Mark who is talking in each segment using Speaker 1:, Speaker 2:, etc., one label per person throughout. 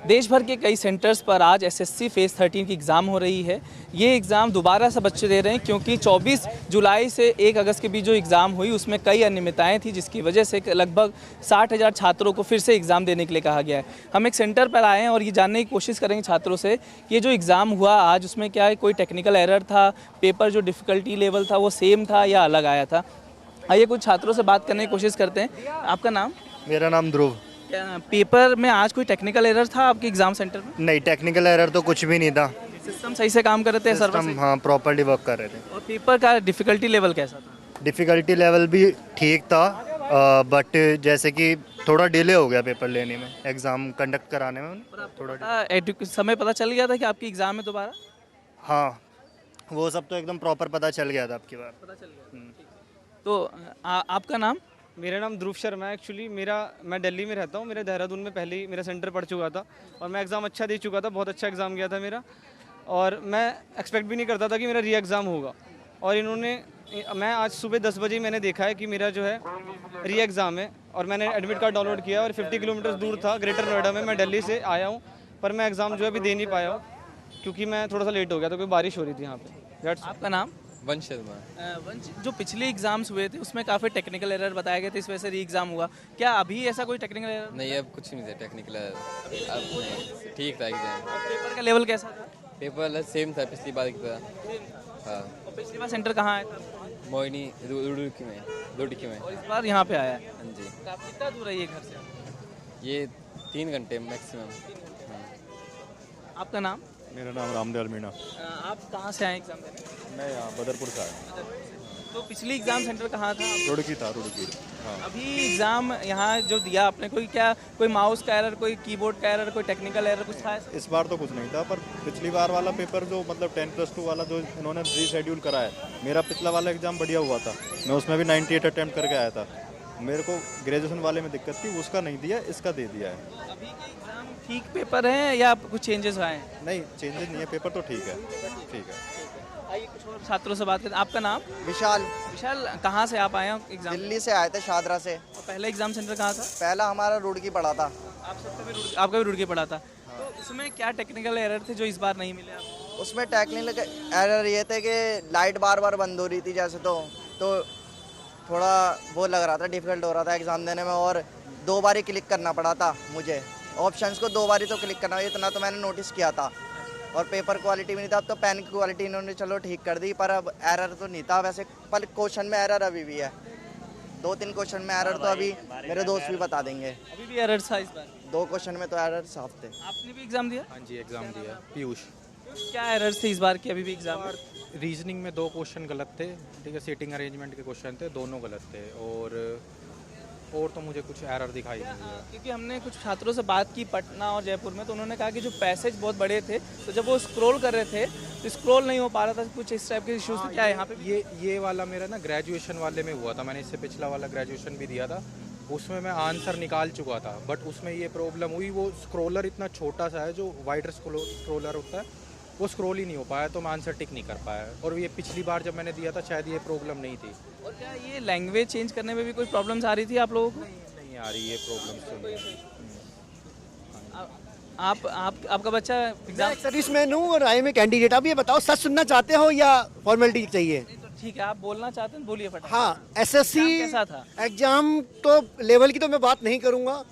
Speaker 1: देश भर के कई सेंटर्स पर आज एसएससी फेज़ 13 की एग्ज़ाम हो रही है। ये एग्ज़ाम दोबारा से बच्चे दे रहे हैं क्योंकि 24 जुलाई से 1 अगस्त के बीच जो एग्ज़ाम हुई उसमें कई अनियमितताएं थी, जिसकी वजह से लगभग 60,000 छात्रों को फिर से एग्ज़ाम देने के लिए कहा गया है। हम एक सेंटर पर आए हैं और ये जानने की कोशिश करेंगे छात्रों से कि ये जो एग्ज़ाम हुआ आज उसमें क्या है, कोई टेक्निकल एरर था, पेपर जो डिफ़िकल्टी लेवल था वो सेम था या अलग आया था। आइए कुछ छात्रों से बात करने की कोशिश करते हैं। आपका नाम?
Speaker 2: मेरा नाम ध्रुव।
Speaker 1: क्या पेपर में आज कोई टेक्निकल एरर था आपके एग्जाम सेंटर में?
Speaker 2: नहीं, टेक्निकल एरर तो कुछ भी नहीं था।
Speaker 1: सिस्टम सही से काम कर रहे थे? सर्वर
Speaker 2: हम हाँ प्रॉपर्ली वर्क कर रहे थे।
Speaker 1: और पेपर का डिफिकल्टी लेवल कैसा था?
Speaker 2: डिफ़िकल्टी लेवल भी ठीक था, बट जैसे कि थोड़ा डिले हो गया पेपर लेने में, एग्ज़ाम कंडक्ट कराने में थोड़ा
Speaker 1: समय पता चल गया था कि आपकी एग्जाम है दोबारा?
Speaker 2: हाँ, वो सब तो एकदम प्रॉपर पता चल गया था आपकी बार।
Speaker 1: पता चल गया। तो आपका नाम?
Speaker 3: मेरा नाम ध्रुव शर्मा है। एक्चुअली मैं दिल्ली में रहता हूँ। मेरे देहरादून में पहले ही मेरा सेंटर पड़ चुका था और मैं एग्ज़ाम अच्छा दे चुका था, बहुत अच्छा एग्ज़ाम गया था मेरा, और मैं एक्सपेक्ट भी नहीं करता था कि मेरा री एग्ज़ाम होगा। और मैं आज सुबह 10 बजे मैंने देखा है कि मेरा जो है री एग्ज़ाम है, और मैंने एडमिट कार्ड डाउनलोड किया और 50 किलोमीटर दूर था, ग्रेटर नोएडा में। मैं दिल्ली से आया हूँ, पर मैं एग्ज़ाम जो है अभी दे नहीं पाया हूँ क्योंकि मैं थोड़ा सा लेट हो गया था, क्योंकि बारिश हो रही थी यहाँ पे।
Speaker 1: आपका नाम?
Speaker 4: वंश शर्मा।
Speaker 1: वंश, जो पिछले एग्जाम्स हुए थे उसमें काफ़ी टेक्निकल एरर बताए गए थे, इस वजह से री एग्ज़ाम हुआ। क्या अभी ऐसा कोई टेक्निकल एरर?
Speaker 4: नहीं, अब कुछ नहीं था टेक्निकल, अब नहीं, ठीक था एग्जाम।
Speaker 1: पेपर का लेवल कैसा था?
Speaker 4: पेपर सेम था पिछली बार की तरह। हाँ,
Speaker 1: और पिछली बार सेंटर कहाँ आया था?
Speaker 4: मोहिनी रुड़की में।
Speaker 1: और इस बार यहाँ पे आया है।
Speaker 4: हाँ जी।
Speaker 1: कितना दूर है ये घर से?
Speaker 4: ये 3 घंटे मैक्सिमम।
Speaker 1: आपका नाम?
Speaker 5: मेरा नाम रामदयाल मीणा।
Speaker 1: आप कहाँ से आए एग्जाम देने?
Speaker 5: मैं यहाँ बदरपुर से आया।
Speaker 1: तो पिछली एग्जाम सेंटर कहाँ था?
Speaker 5: रुड़की था, रुड़की। हाँ,
Speaker 1: अभी एग्जाम यहाँ जो दिया आपने, कोई माउस का एरर, कोई कीबोर्ड का एरर, कोई टेक्निकल एरर कुछ था?
Speaker 5: इस बार तो कुछ नहीं था, पर पिछली बार वाला पेपर जो मतलब 10+2 वाला जो इन्होंने रीशेड्यूल करा है, मेरा पिछला वाला एग्ज़ाम बढ़िया हुआ था। मैं उसमें भी 98 अटैम्प्ट करके आया था। मेरे को ग्रेजुएशन वाले में दिक्कत थी, उसका नहीं दिया, इसका दे दिया है।
Speaker 1: अभी के एग्जाम ठीक पेपर है या कुछ चेंजेस आए हैं?
Speaker 5: नहीं, चेंजेस नहीं है, पेपर तो ठीक है। ठीक है।
Speaker 1: आइए कुछ और छात्रों से बात करते हैं। आपका नाम?
Speaker 6: विशाल।
Speaker 1: विशाल, कहाँ से आप आए हो एग्जाम?
Speaker 6: दिल्ली से आए थे, शादरा से।
Speaker 1: और पहले एग्जाम सेंटर कहाँ था?
Speaker 6: पहला हमारा रुड़की पड़ा था।
Speaker 1: आपका भी रुड़की पड़ा था। तो इसमें क्या टेक्निकल एरर थे जो इस बार नहीं मिले आपको?
Speaker 6: उसमें टेक्निकल एरर ये थे कि लाइट बार बार बंद हो रही थी जैसे, तो थोड़ा वो लग रहा था, डिफ़िकल्ट हो रहा था एग्ज़ाम देने में, और 2 बार ही क्लिक करना पड़ा था मुझे। ऑप्शंस को 2 बार ही तो क्लिक करना, इतना तो मैंने नोटिस किया था। और पेपर क्वालिटी भी नहीं था। अब तो पेन की क्वालिटी इन्होंने चलो ठीक कर दी, पर अब एरर तो नहीं था वैसे, पर क्वेश्चन में एरर अभी भी है। 2-3 क्वेश्चन में एरर तो अभी मेरे दोस्त भी बता देंगे।
Speaker 1: अभी भी एरर था इस बार?
Speaker 6: 2 क्वेश्चन में तो एरर साफ थे।
Speaker 1: आपने भी एग्जाम दिया?
Speaker 7: हाँ जी, एग्ज़ाम दिया। पीयूष।
Speaker 1: क्या एरर थे इस बार की अभी भी एग्जाम में?
Speaker 7: रीजनिंग में 2 क्वेश्चन गलत थे, ठीक है, सीटिंग अरेंजमेंट के क्वेश्चन थे, दोनों गलत थे, और तो मुझे कुछ एरर दिखाई नहीं दिया।
Speaker 1: क्योंकि हमने कुछ छात्रों से बात की पटना और जयपुर में, तो उन्होंने कहा कि जो पैसेज बहुत बड़े थे, तो जब वो स्क्रॉल कर रहे थे तो स्क्रॉल नहीं हो पा रहा था, कुछ इस टाइप के इश्यूज थे। क्या है यहाँ पे?
Speaker 7: ये वाला मेरा ना ग्रेजुएशन वाले में हुआ था। मैंने इससे पिछला वाला ग्रेजुएशन भी दिया था, उसमें मैं आंसर निकाल चुका था, बट उसमें ये प्रॉब्लम हुई, वो स्क्रॉलर इतना छोटा सा है, जो वाइडर स्क्रॉलर होता है, वो स्क्रॉल ही नहीं हो पाया, तो मैं आंसर टिक नहीं कर पाया। और ये पिछली बार जब मैंने दिया था शायद ये प्रॉब्लम नहीं थी।
Speaker 1: और क्या ये लैंग्वेज चेंज करने में भी कोई प्रॉब्लम्स आ रही थी आप लोगों को?
Speaker 7: नहीं आ रही ये प्रॉब्लम्स तो नहीं।
Speaker 1: आपका बच्चा एग्जाम?
Speaker 8: सर्विसमैन हूँ और आई में कैंडिडेट। आप ये बताओ, सच सुनना चाहते हो या फॉर्मेलिटी चाहिए?
Speaker 1: तो ठीक है, आप बोलना चाहते हैं बोलिए फटाफट।
Speaker 8: हाँ, एसएससी
Speaker 1: कैसा था?
Speaker 8: एग्जाम तो लेवल की तो मैं बात नहीं करूँगा,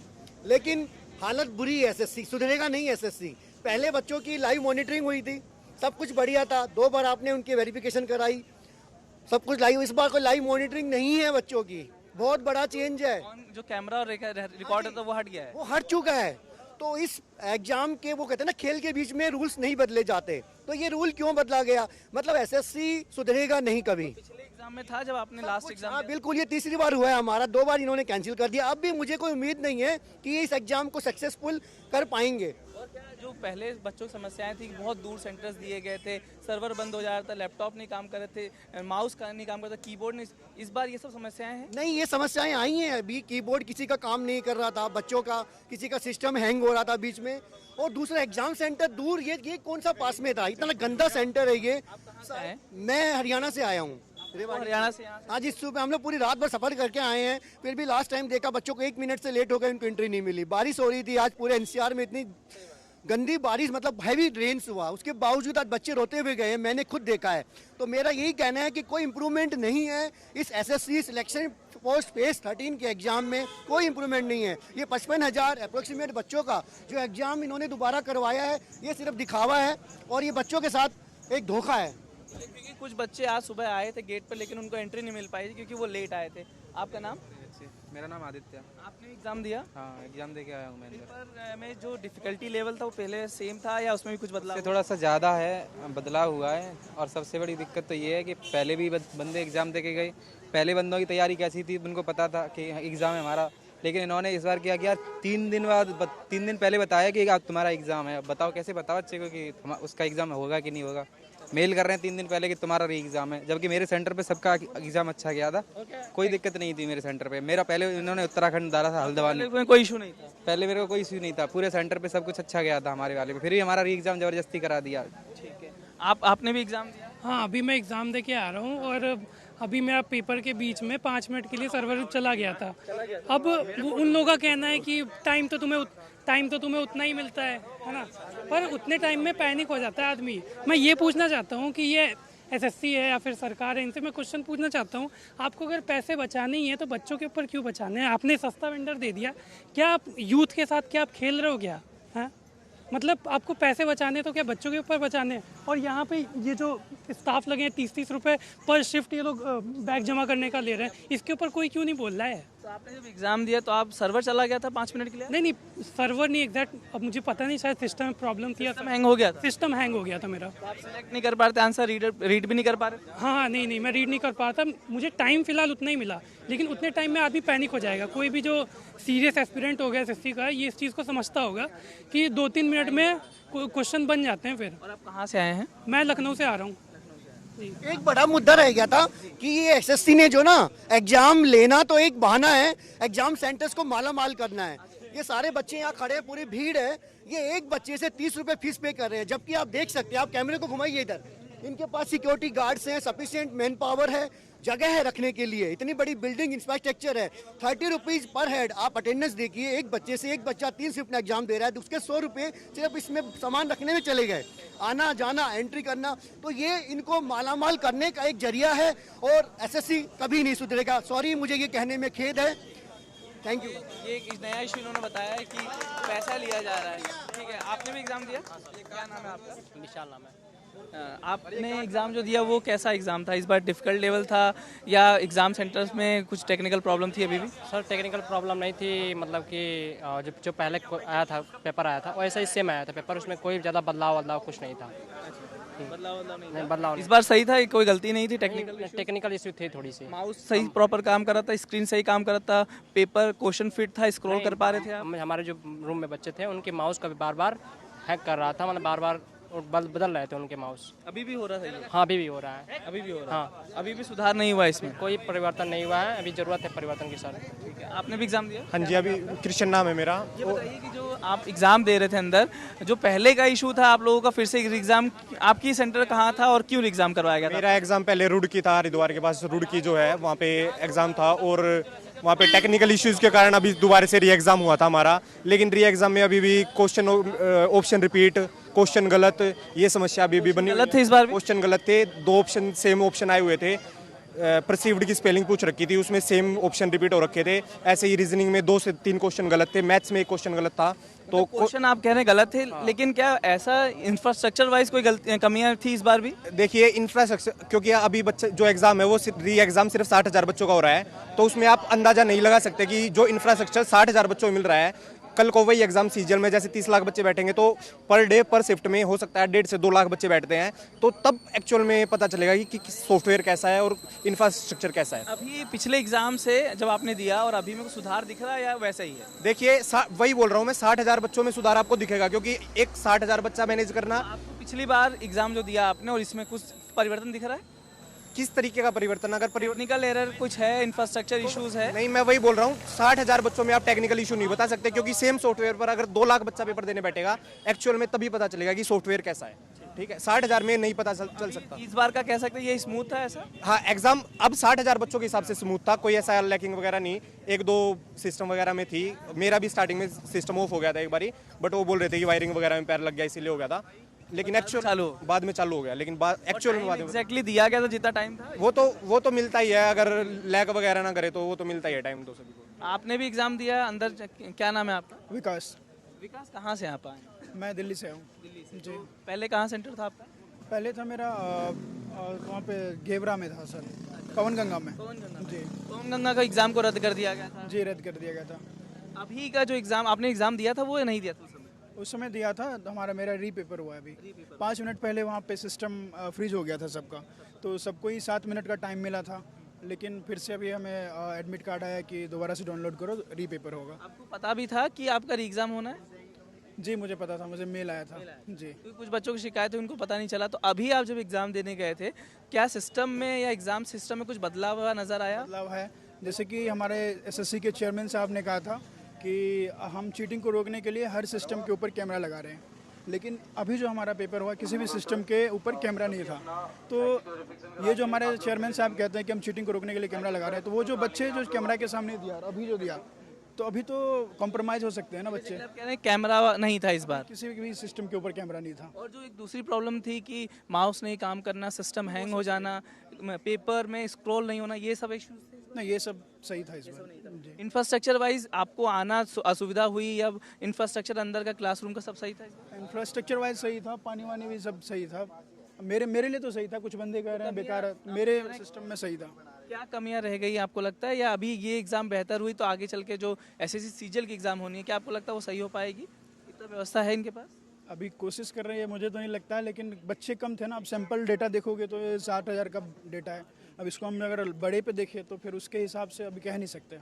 Speaker 8: लेकिन हालत बुरी है। एसएससी सुधरेगा नहीं। एसएससी पहले बच्चों की लाइव मॉनिटरिंग हुई थी, सब कुछ बढ़िया था, 2 बार आपने उनकी वेरिफिकेशन कराई, सब कुछ लाइव। इस बार कोई लाइव मॉनिटरिंग नहीं है बच्चों की, बहुत बड़ा चेंज है।
Speaker 1: जो कैमरा और रिकॉर्डर था वो हट गया है?
Speaker 8: वो हट चुका है। तो इस एग्जाम के, वो कहते हैं ना, खेल के बीच में रूल्स नहीं बदले जाते, तो ये रूल क्यों बदला गया? मतलब एसएससी सुधरेगा नहीं कभी।
Speaker 1: पिछले एग्जाम में था जब आपने लास्ट एग्जाम?
Speaker 8: हाँ बिल्कुल, ये तीसरी बार हुआ है हमारा, 2 बार इन्होंने कैंसिल कर दिया। अब भी मुझे कोई उम्मीद नहीं है कि ये इस एग्जाम को सक्सेसफुल कर पाएंगे।
Speaker 1: और क्या जो पहले बच्चों की समस्याएं थी, बहुत दूर सेंटर्स दिए गए थे, सर्वर बंद हो जा रहा था, लैपटॉप नहीं काम कर रहे थे, माउस नहीं काम कर रहा था, कीबोर्ड नहीं, इस बार ये सब समस्याएं हैं?
Speaker 8: नहीं, ये समस्याएं आई हैं अभी। कीबोर्ड किसी का काम नहीं कर रहा था, बच्चों का किसी का सिस्टम हैंग हो रहा था बीच में, और दूसरा एग्जाम सेंटर दूर। ये कौन सा पास में था? इतना गंदा सेंटर है ये। मैं हरियाणा से आया हूँ।
Speaker 1: हरियाणा से?
Speaker 8: आज इस सुबह हम लोग पूरी रात भर सफर करके आए हैं, फिर भी लास्ट टाइम देखा बच्चों को 1 मिनट से लेट हो गए, उनको एंट्री नहीं मिली। बारिश हो रही थी आज, पूरे एनसीआर में इतनी गंदी बारिश मतलब हैवी रेन्स हुआ, उसके बावजूद आज बच्चे रोते हुए गए, मैंने खुद देखा है। तो मेरा यही कहना है कि कोई इम्प्रूवमेंट नहीं है इस एसएससी सिलेक्शन पोस्ट फेज 13 के एग्जाम में, कोई इम्प्रूवमेंट नहीं है। ये 55,000 अप्रोक्सीमेट बच्चों का जो एग्जाम इन्होंने दोबारा करवाया है, ये सिर्फ दिखावा है और ये बच्चों के साथ एक धोखा है।
Speaker 1: क्योंकि कुछ बच्चे आज सुबह आए थे गेट पर, लेकिन उनको एंट्री नहीं मिल पाई थी क्योंकि वो लेट आए थे। आपका नाम?
Speaker 7: मेरा नाम आदित्य।
Speaker 1: आपने एग्जाम दिया?
Speaker 7: हाँ, एग्जाम दे के आया हूँ मैं।
Speaker 1: पेपर में जो डिफिकल्टी लेवल था वो पहले सेम था या उसमें भी कुछ बदलाव?
Speaker 7: थोड़ा सा ज़्यादा है, बदलाव हुआ है। और सबसे बड़ी दिक्कत तो ये है कि पहले भी बंदे एग्ज़ाम दे के गए, पहले बंदों की तैयारी कैसी थी उनको पता था कि एग्ज़ाम है हमारा, लेकिन इन्होंने इस बार क्या किया, 3 दिन पहले बताया कि अब तुम्हारा एग्ज़ाम है। अब बताओ कैसे बताओ बच्चे को कि उसका एग्ज़ाम होगा कि नहीं होगा। मेल कर रहे हैं 3 दिन पहले कि तुम्हारा री एग्ज़ाम है, जबकि मेरे सेंटर पे सबका एग्ज़ाम अच्छा गया था, कोई दिक्कत नहीं थी मेरे सेंटर पे। मेरा पहले इन्होंने उत्तराखंड डाला था, हल्द्वानी
Speaker 1: में कोई इशू नहीं था?
Speaker 7: पहले मेरे को कोई इशू नहीं था, पूरे सेंटर पे सब कुछ अच्छा गया था हमारे वाले पे, फिर भी हमारा री एग्ज़ाम ज़बरदस्ती करा दिया।
Speaker 1: ठीक है, आपने भी एग्ज़ाम दिया?
Speaker 9: हाँ, अभी मैं एग्ज़ाम दे के आ रहा हूँ और अभी मेरा पेपर के बीच में 5 मिनट के लिए सर्वर चला गया था। अब उन लोगों का कहना है कि टाइम तो तुम्हें उतना ही मिलता है ना, पर उतने टाइम में पैनिक हो जाता है आदमी। मैं ये पूछना चाहता हूँ कि ये एसएससी है या फिर सरकार है, इनसे मैं क्वेश्चन पूछना चाहता हूँ, आपको अगर पैसे बचाने ही हैं तो बच्चों के ऊपर क्यों बचाने हैं? आपने सस्ता वेंडर दे दिया, क्या आप यूथ के साथ क्या आप खेल रहे हो क्या? हाँ, मतलब आपको पैसे बचाने तो क्या बच्चों के ऊपर बचाने हैं? और यहाँ पे ये जो स्टाफ लगे हैं 30-30 रुपये पर शिफ्ट ये लोग बैग जमा करने का ले रहे हैं, इसके ऊपर कोई क्यों नहीं बोल रहा है?
Speaker 1: तो आपने जब एग्ज़ाम दिया तो आप सर्वर चला गया था 5 मिनट के लिए?
Speaker 9: नहीं, सर्वर नहीं एग्जैक्ट, अब मुझे पता नहीं, शायद सिस्टम में प्रॉब्लम थी या
Speaker 1: हैंग हो गया था?
Speaker 9: सिस्टम हैंग हो गया था मेरा।
Speaker 1: तो आप सेलेक्ट नहीं कर पा रहे थे आंसर, रीड भी नहीं कर पा रहे थे?
Speaker 9: हाँ, नहीं, मैं रीड नहीं कर पा रहा था। मुझे टाइम फिलहाल उतना ही मिला, लेकिन उतने टाइम में आदमी पैनिक हो जाएगा। कोई भी जो सीरियस एस्पिरेंट हो गया एसएससी का, ये इस चीज़ को समझता होगा कि 2-3 मिनट में क्वेश्चन बन जाते हैं फिर।
Speaker 1: और आप कहाँ से आए हैं?
Speaker 9: मैं लखनऊ से आ रहा हूँ।
Speaker 8: एक बड़ा मुद्दा रह गया था कि ये एसएससी ने जो ना एग्जाम लेना तो एक बहाना है, एग्जाम सेंटर्स को माला माल करना है। ये सारे बच्चे यहाँ खड़े हैं, पूरी भीड़ है, ये एक बच्चे से 30 रुपए फीस पे कर रहे हैं, जबकि आप देख सकते हैं, आप कैमरे को घुमाइए इधर, इनके पास सिक्योरिटी गार्ड्स हैं, सफिशिएंट मैन पावर है, जगह है रखने के लिए, इतनी बड़ी बिल्डिंग इंफ्रास्ट्रक्चर है। 30 रुपीज़ पर हेड आप अटेंडेंस देखिए, एक बच्चे से एक बच्चा 3 शिफ्ट में एग्जाम दे रहा है, तो उसके 100 रुपये सिर्फ इसमें सामान रखने में चले गए, आना जाना एंट्री करना। तो ये इनको मालामाल करने का एक जरिया है और एसएससी कभी नहीं सुधरेगा। सॉरी, मुझे ये कहने में खेद है। Thank you.
Speaker 1: ये एक नया इशू इन्होंने बताया है कि पैसा लिया जा रहा है। ठीक है, आपने भी एग्ज़ाम दिया? क्या नाम है आपका?
Speaker 10: विशाल नाम है।
Speaker 1: आपने एग्ज़ाम जो दिया वो कैसा एग्ज़ाम था? इस बार डिफ़िकल्ट लेवल था या एग्ज़ाम सेंटर्स में कुछ टेक्निकल प्रॉब्लम थी अभी भी?
Speaker 10: सर, टेक्निकल प्रॉब्लम नहीं थी, मतलब कि जो पहले आया था पेपर आया था वैसा ही सेम आया था पेपर, उसमें कोई ज़्यादा बदलाव कुछ नहीं था। बदलाव
Speaker 1: इस बार सही था, कोई गलती नहीं थी?
Speaker 10: टेक्निकल इशू थी थोड़ी सी।
Speaker 1: माउस सही प्रॉपर काम कर रहा था, स्क्रीन सही काम कर रहा था, पेपर क्वेश्चन फिट था, स्क्रॉल कर पा रहे थे आप?
Speaker 10: हमारे जो रूम में बच्चे थे उनके माउस का बार बार हैक कर रहा था, मतलब बार बार बदल रहे थे उनके माउस।
Speaker 1: अभी भी हो रहा था ये?
Speaker 10: हाँ, अभी भी हो रहा है।
Speaker 1: अभी भी हो रहा है?
Speaker 10: हाँ,
Speaker 1: अभी भी सुधार नहीं हुआ इसमें?
Speaker 10: कोई परिवर्तन नहीं हुआ है, अभी ज़रूरत है परिवर्तन की सर।
Speaker 1: ठीक है, आपने भी एग्ज़ाम दिया?
Speaker 11: हाँ जी, अभी कृष्ण नाम है मेरा।
Speaker 1: ये बताइए कि जो आप एग्ज़ाम दे रहे थे अंदर, जो पहले का इशू था आप लोगों का, फिर से एग्ज़ाम, आपकी सेंटर कहाँ था और क्यों एग्ज़ाम करवाया गया था?
Speaker 11: मेरा एग्ज़ाम पहले रुड़की था, हरिद्वार के पास रुड़की जो है वहाँ पे एग्ज़ाम था, और वहाँ पे टेक्निकल इश्यूज़ के कारण अभी दोबारा से री एग्ज़ाम हुआ था हमारा। लेकिन री एग्ज़ाम में अभी भी क्वेश्चन ऑप्शन रिपीट, क्वेश्चन गलत, ये समस्या अभी भी बनी।
Speaker 1: गलत थे इस बार?
Speaker 11: क्वेश्चन गलत थे, 2 ऑप्शन सेम ऑप्शन आए हुए थे। परसीव्ड की स्पेलिंग पूछ रखी थी, उसमें सेम ऑप्शन रिपीट हो रखे थे। ऐसे ही रीजनिंग में 2 से 3 क्वेश्चन गलत थे, मैथ्स में 1 क्वेश्चन गलत था। तो
Speaker 1: क्वेश्चन आप कह रहे हैं गलत थे, लेकिन क्या ऐसा इंफ्रास्ट्रक्चर वाइज कोई कमियां थी इस बार भी?
Speaker 11: देखिए, इंफ्रास्ट्रक्चर, क्योंकि अभी बच्चे जो एग्जाम है वो री एग्जाम सिर्फ 60,000 बच्चों का हो रहा है, तो उसमें आप अंदाजा नहीं लगा सकते कि जो इंफ्रास्ट्रक्चर 60,000 बच्चों को मिल रहा है, कल को वही एग्जाम सीजीएल में जैसे 30 लाख बच्चे बैठेंगे, तो पर डे पर शिफ्ट में हो सकता है 1.5 से 2 लाख बच्चे बैठते हैं, तो तब एक्चुअल में पता चलेगा कि सॉफ्टवेयर कैसा है और इंफ्रास्ट्रक्चर कैसा है।
Speaker 1: अभी पिछले एग्जाम से जब आपने दिया और अभी में कुछ सुधार दिख रहा है या वैसा ही है?
Speaker 11: देखिए, वही बोल रहा हूँ मैं, 60,000 बच्चों में सुधार आपको दिखेगा, क्योंकि एक 60,000 बच्चा मैनेज करना।
Speaker 1: आपको पिछली बार एग्जाम जो दिया आपने और इसमें कुछ परिवर्तन दिख रहा है?
Speaker 11: किस तरीके का परिवर्तन? अगर
Speaker 1: टेक्निकल एरर कुछ है, इंफ्रास्ट्रक्चर इश्यूज है?
Speaker 11: नहीं, मैं वही बोल रहा हूँ, 60,000 बच्चों में आप टेक्निकल इशू नहीं बता सकते, क्योंकि सेम सॉफ्टवेयर पर अगर 2 लाख बच्चा पेपर देने बैठेगा एक्चुअल में, तभी पता चलेगा कि सॉफ्टवेयर कैसा है। ठीक है, 60,000 में नहीं पता चल सकता।
Speaker 1: इस बार का कह सकते हैं ये स्मूथ था ऐसा?
Speaker 11: हाँ, एग्जाम अब 60,000 बच्चों के हिसाब से स्मूथ था, कोई ऐसा लैकिंग वगैरह नहीं। एक दो सिस्टम वगैरह में थी, मेरा भी स्टार्टिंग में सिस्टम ऑफ हो गया था एक बारी, बट वो बोल रहे थे कि वायरिंग वगैरह में पैर लग गया इसीलिए हो गया था, लेकिन एक्चुअल बाद में चालू हो गया। लेकिन एक्चुअल में
Speaker 1: एग्जैक्टली दिया गया था जितना टाइम था?
Speaker 11: वो तो मिलता ही है, अगर लैग वगैरह ना करे तो वो तो मिलता ही है टाइम तो सभी को।
Speaker 1: आपने भी एग्जाम दिया अंदर, क्या नाम है आपका?
Speaker 12: विकास।
Speaker 1: विकास, कहाँ से आप आए?
Speaker 12: मैं दिल्ली से हूँ।
Speaker 1: दिल्ली से। जी। पहले कहाँ सेंटर था आपका?
Speaker 12: पहले था मेरा वहाँ पे गेवरा में था सर, पवन गंगा में। जी,
Speaker 1: पवन गंगा का एग्जाम को रद्द कर दिया गया था?
Speaker 12: जी, रद्द कर दिया गया था।
Speaker 1: अभी का जो एग्जाम आपने एग्जाम दिया था वो या नहीं दिया था?
Speaker 12: उस समय दिया था, मेरा री पेपर हुआ है अभी। 5 मिनट पहले वहाँ पे सिस्टम फ्रीज हो गया था सबका, तो सबको ही 7 मिनट का टाइम मिला था, लेकिन फिर से अभी हमें एडमिट कार्ड आया कि दोबारा से डाउनलोड करो, री पेपर होगा।
Speaker 1: आपको पता भी था कि आपका री एग्जाम होना है?
Speaker 12: जी, मुझे पता था, मुझे मेल आया था। जी,
Speaker 1: तो कुछ बच्चों की शिकायत है उनको पता नहीं चला, तो अभी आप जब एग्जाम देने गए थे, क्या सिस्टम में या एग्जाम सिस्टम में कुछ बदलाव हुआ नजर आया?
Speaker 12: बदलाव है, जैसे कि हमारे एसएससी के चेयरमैन साहब ने कहा था कि हम चीटिंग को रोकने के लिए हर सिस्टम के ऊपर कैमरा लगा रहे हैं, लेकिन अभी जो हमारा पेपर हुआ किसी भी सिस्टम के ऊपर कैमरा नहीं था। तो ये जो हमारे चेयरमैन साहब कहते हैं कि हम चीटिंग को रोकने के लिए कैमरा लगा रहे हैं, तो वो जो बच्चे जो कैमरा के सामने दिया अभी जो दिया, तो अभी तो कॉम्प्रोमाइज़ हो सकते हैं ना बच्चे।
Speaker 1: कह रहे हैं कैमरा नहीं था इस बार,
Speaker 12: किसी भी सिस्टम के ऊपर कैमरा नहीं था।
Speaker 1: और जो एक दूसरी प्रॉब्लम थी कि माउस नहीं काम करना, सिस्टम हैंग हो जाना, पेपर में स्क्रॉल नहीं होना, ये सब इश्यूज थे?
Speaker 12: नहीं, ये सब सही था इस बार।
Speaker 1: इंफ्रास्ट्रक्चर वाइज आपको आना असुविधा हुई या इंफ्रास्ट्रक्चर अंदर का क्लासरूम का सब सही था?
Speaker 12: इंफ्रास्ट्रक्चर वाइज सही था, पानी वानी भी सब सही था। मेरे लिए तो सही था, कुछ बंदे कह रहे हैं बेकार है, मेरे सिस्टम में सही था।
Speaker 1: क्या कमियां रह गई आपको लगता है, या अभी ये एग्जाम बेहतर हुई तो आगे चल के जो एसएससी सीजीएल की एग्जाम होनी है, क्या आपको लगता है वो सही हो पाएगी? इतना व्यवस्था है इनके पास?
Speaker 12: अभी कोशिश कर रहे हैं, मुझे तो नहीं लगता है, लेकिन बच्चे कम थे ना। अब सैंपल डेटा देखोगे तो 60,000 का डेटा है, अब इसको हम अगर बड़े पे देखें तो फिर उसके हिसाब से अभी कह नहीं सकते।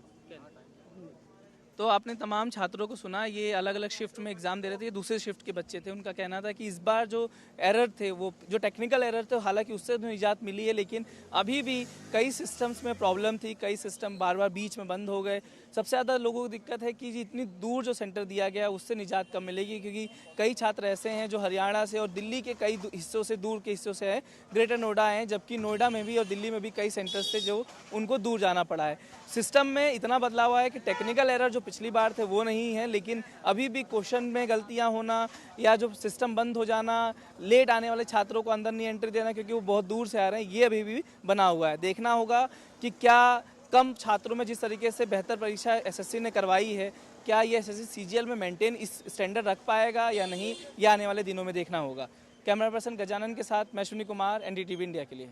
Speaker 1: तो आपने तमाम छात्रों को सुना, ये अलग अलग शिफ्ट में एग्जाम दे रहे थे, ये दूसरे शिफ्ट के बच्चे थे। उनका कहना था कि इस बार जो एरर थे, वो जो टेक्निकल एरर थे, हालांकि उससे तो निजात मिली है, लेकिन अभी भी कई सिस्टम्स में प्रॉब्लम थी, कई सिस्टम बार बार बीच में बंद हो गए। सबसे ज़्यादा लोगों को दिक्कत है कि इतनी दूर जो सेंटर दिया गया उससे निजात कब मिलेगी, क्योंकि कई छात्र ऐसे हैं जो हरियाणा से और दिल्ली के कई हिस्सों से, दूर के हिस्सों से हैं, ग्रेटर नोएडा हैं, जबकि नोएडा में भी और दिल्ली में भी कई सेंटर्स थे जो उनको दूर जाना पड़ा है। सिस्टम में इतना बदलाव आया कि टेक्निकल एरर जो पिछली बार थे वो नहीं है, लेकिन अभी भी क्वेश्चन में गलतियां होना या जो सिस्टम बंद हो जाना, लेट आने वाले छात्रों को अंदर नहीं एंट्री देना क्योंकि वो बहुत दूर से आ रहे हैं, ये अभी भी बना हुआ है। देखना होगा कि क्या कम छात्रों में जिस तरीके से बेहतर परीक्षा एसएससी ने करवाई है, क्या ये एसएससी सीजीएल में मेंटेन इस स्टैंडर्ड रख पाएगा या नहीं, ये आने वाले दिनों में देखना होगा। कैमरा पर्सन गजानन के साथ मैं अश्विनी कुमार, एनडीटीवी इंडिया के लिए।